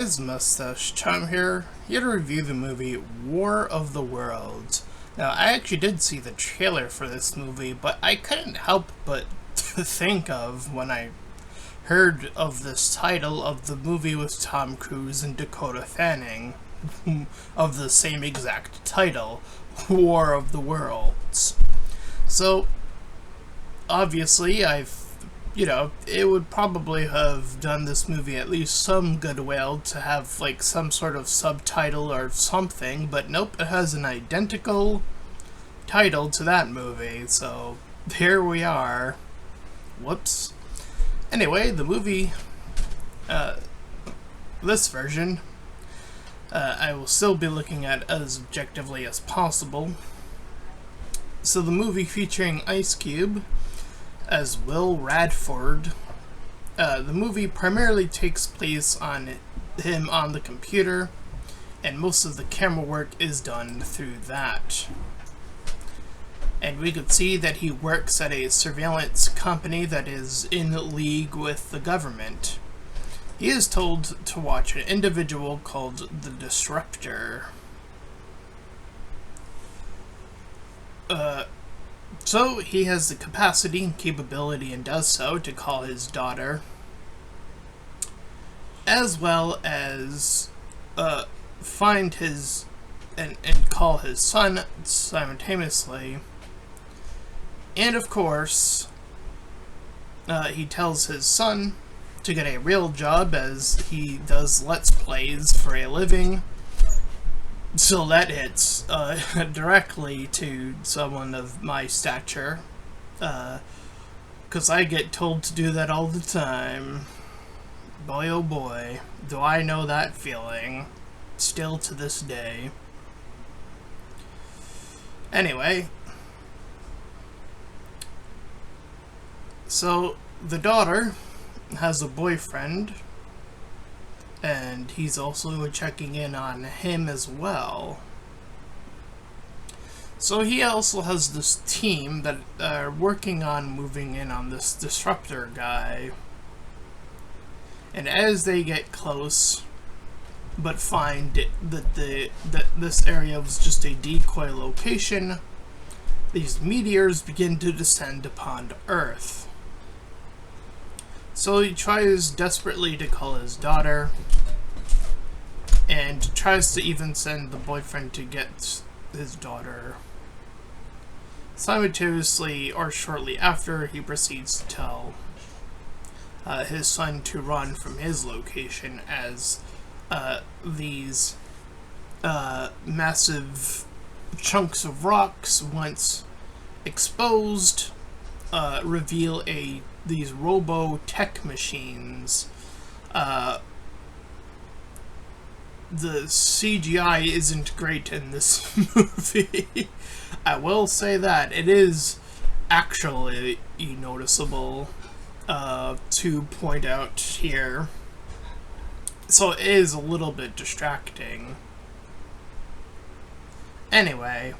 It's Mustached Tom here to review the movie War of the Worlds. Now, I actually did see the trailer for this movie, but I couldn't help but to think of when I heard of this title of the movie with Tom Cruise and Dakota Fanning, of the same exact title, War of the Worlds. So, obviously, it would probably have done this movie at least some goodwill to have, like, some sort of subtitle or something, but nope, it has an identical title to that movie, so here we are. Whoops. Anyway, the movie, this version, I will still be looking at as objectively as possible. So the movie featuring Ice Cube as Will Radford. The movie primarily takes place on him on the computer, and most of the camera work is done through that. And we could see that he works at a surveillance company that is in league with the government. He is told to watch an individual called the Disruptor. So he has the capacity and capability, and does so, to call his daughter, as well as find his and call his son simultaneously. And of course, he tells his son to get a real job, as he does Let's Plays for a living. So that hits directly to someone of my stature, because I get told to do that all the time. Boy oh boy, do I know that feeling, still to this day. Anyway, so the daughter has a boyfriend, and he's also checking in on him as well. So he also has this team that are working on moving in on this Disruptor guy. And as they get close, but find that this area was just a decoy location, these meteors begin to descend upon Earth. So he tries desperately to call his daughter, and tries to even send the boyfriend to get his daughter. Simultaneously, or shortly after, he proceeds to tell his son to run from his location, as these massive chunks of rocks, once exposed, reveal these robo-tech machines. The CGI isn't great in this movie. I will say that. It is actually noticeable to point out here. So it is a little bit distracting. Anyway.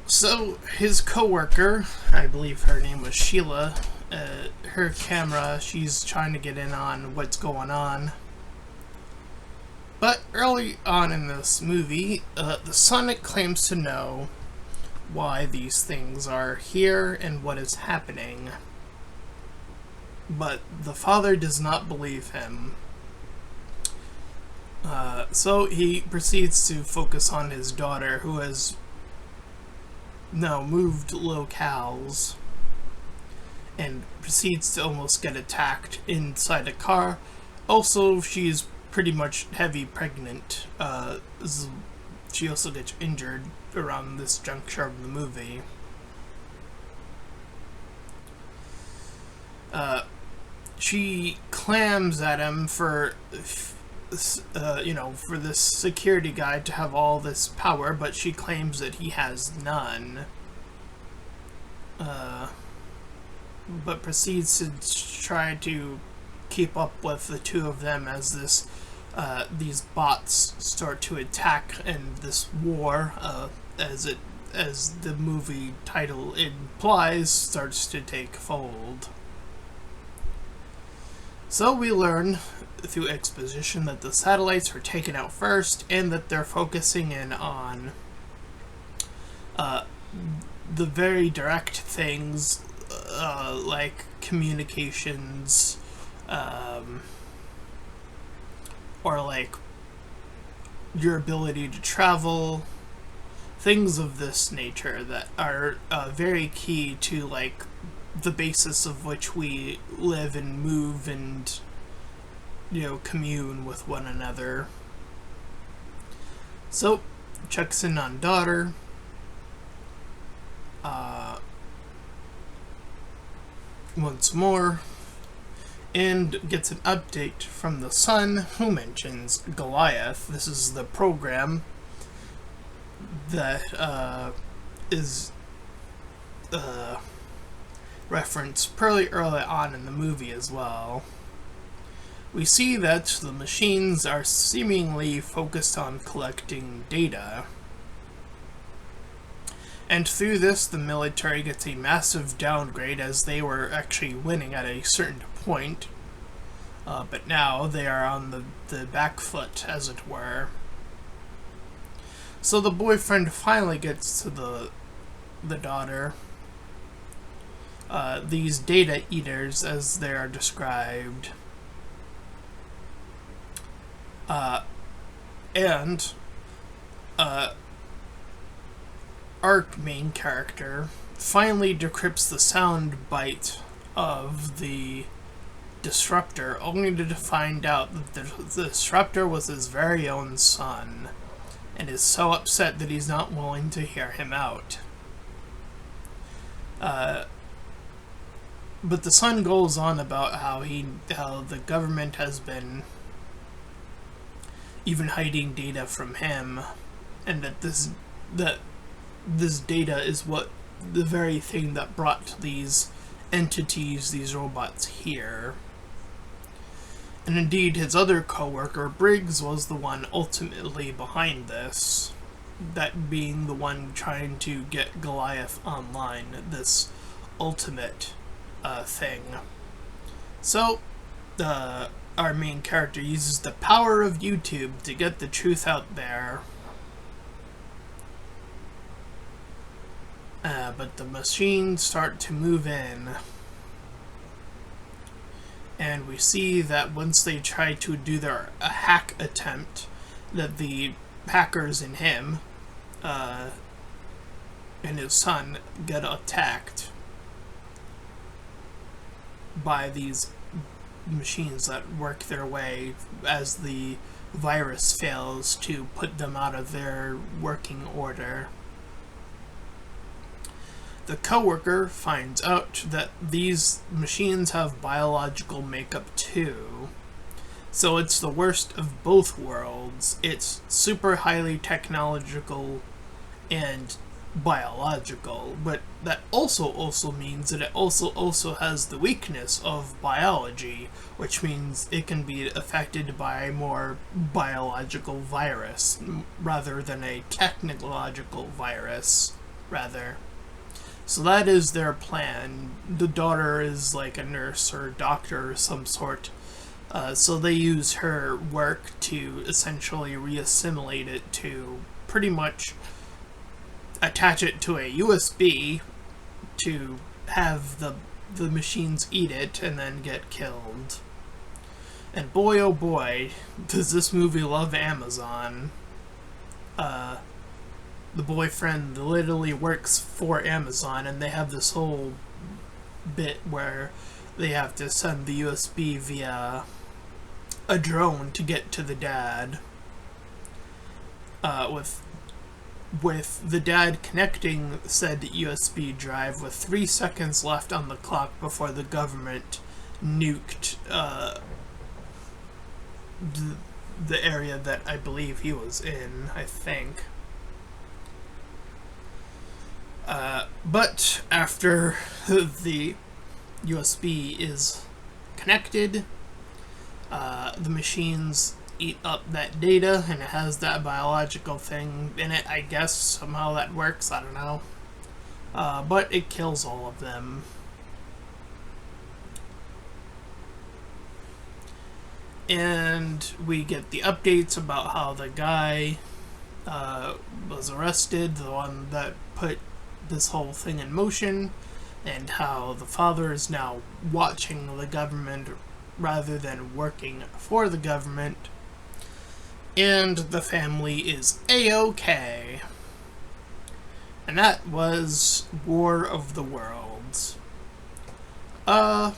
So his coworker, I believe her name was Sheila, her camera, she's trying to get in on what's going on. But early on in this movie, the son claims to know why these things are here and what is happening. But the father does not believe him. So he proceeds to focus on his daughter, who has now moved locales, and proceeds to almost get attacked inside a car. Also, she's pretty much heavy pregnant. She also gets injured around this juncture of the movie. She clams at him for for this security guy to have all this power, but she claims that he has none. But proceeds to try to keep up with the two of them as these bots start to attack, and this war, as the movie title implies, starts to take fold. So we learn through exposition that the satellites were taken out first, and that they're focusing in on the very direct things, like communications, or like your ability to travel, things of this nature that are very key to like the basis of which we live and move and, you know, commune with one another. So checks in on daughter, once more, and gets an update from the son, who mentions Goliath. This is the program that is referenced pretty early on in the movie as well. We see that the machines are seemingly focused on collecting data. And through this, the military gets a massive downgrade, as they were actually winning at a certain point. But now they are on the back foot, as it were. So the boyfriend finally gets to the daughter. These data eaters, as they are described. Our main character finally decrypts the sound bite of the disruptor, only to find out that the disruptor was his very own son, and is so upset that he's not willing to hear him out. But the son goes on about how the government has been even hiding data from him, and that this data is what the very thing that brought these entities, these robots, here. And indeed, his other co-worker, Briggs, was the one ultimately behind this, that being the one trying to get Goliath online, this ultimate thing. So, our main character uses the power of YouTube to get the truth out there. But the machines start to move in. And we see that once they try to do their hack attempt, that the hackers in him and his son get attacked by these machines that work their way as the virus fails to put them out of their working order. The coworker finds out that these machines have biological makeup too. So it's the worst of both worlds. It's super highly technological and biological, but that also means that it also has the weakness of biology, which means it can be affected by a more biological virus rather than a technological virus, rather. So that is their plan. The daughter is like a nurse or doctor of some sort, so they use her work to essentially reassimilate it, to pretty much attach it to a USB to have the machines eat it and then get killed. And boy oh boy, does this movie love Amazon. The boyfriend literally works for Amazon, and they have this whole bit where they have to send the USB via a drone to get to the dad. With the dad connecting said USB drive with 3 seconds left on the clock before the government nuked the area that I believe he was in, I think. But after the USB is connected, the machines eat up that data, and it has that biological thing in it, I guess. Somehow that works, I don't know. But it kills all of them. And we get the updates about how the guy was arrested, the one that put this whole thing in motion, and how the father is now watching the government rather than working for the government, and the family is A-OK. And that was War of the Worlds. It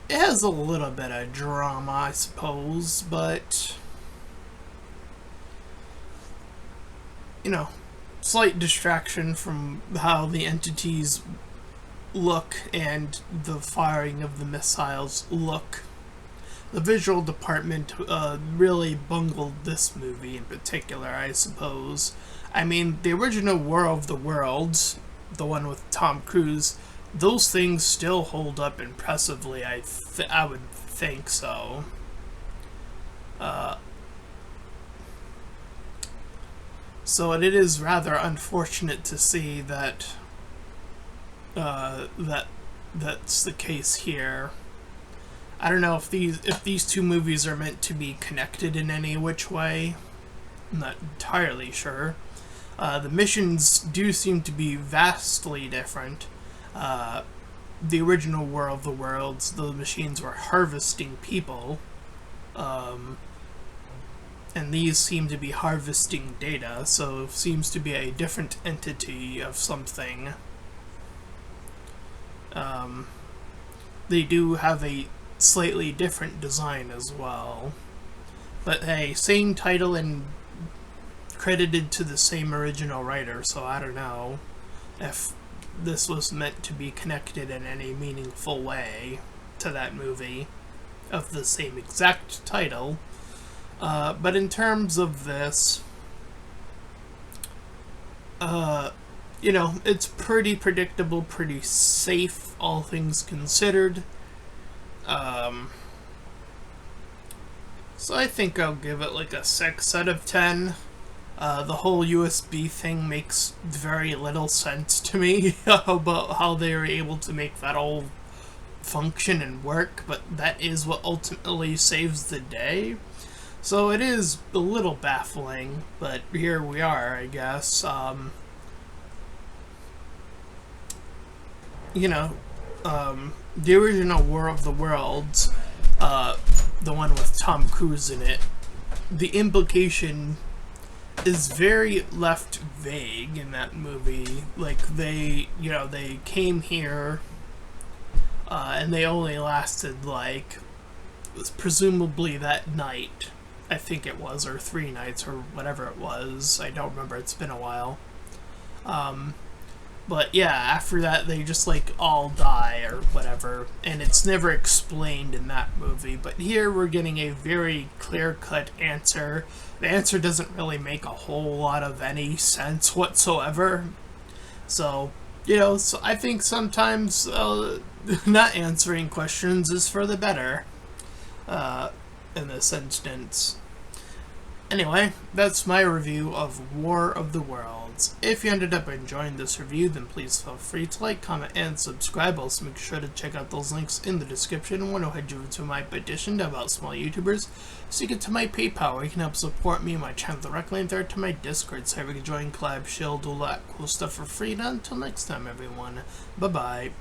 has a little bit of drama, I suppose, but, you know, slight distraction from how the entities look and the firing of the missiles look. The visual department really bungled this movie in particular, I suppose. I mean, the original War of the Worlds, the one with Tom Cruise, those things still hold up impressively. I would think so. So it is rather unfortunate to see that that's the case here. I don't know if these two movies are meant to be connected in any which way. I'm not entirely sure. The missions do seem to be vastly different. The original War of the Worlds, the machines were harvesting people, and these seem to be harvesting data, so it seems to be a different entity of something. They do have a slightly different design as well. But hey, same title and credited to the same original writer, so I don't know if this was meant to be connected in any meaningful way to that movie of the same exact title. But in terms of this, you know, it's pretty predictable, pretty safe, all things considered. So I think I'll give it like a 6 out of 10. The whole USB thing makes very little sense to me about how they were able to make that all function and work, but that is what ultimately saves the day. So it is a little baffling, but here we are, I guess. You know, the original War of the Worlds, the one with Tom Cruise in it, the implication is very left vague in that movie. Like, they came here, and they only lasted, like, presumably that night, I think it was, or 3 nights, or whatever it was. I don't remember, it's been a while. But yeah, after that, they just, like, all die, or whatever, and it's never explained in that movie. But here, we're getting a very clear-cut answer. The answer doesn't really make a whole lot of any sense whatsoever. So, you know, so I think sometimes not answering questions is for the better in this instance. Anyway, that's my review of War of the Worlds. If you ended up enjoying this review, then please feel free to like, comment, and subscribe. Also, make sure to check out those links in the description. I want to head you to my petition about small YouTubers, so you get to my PayPal, where you can help support me and my channel directly, and there to my Discord, so you can join, collab, shield, all that cool stuff for free. And until next time, everyone, bye-bye.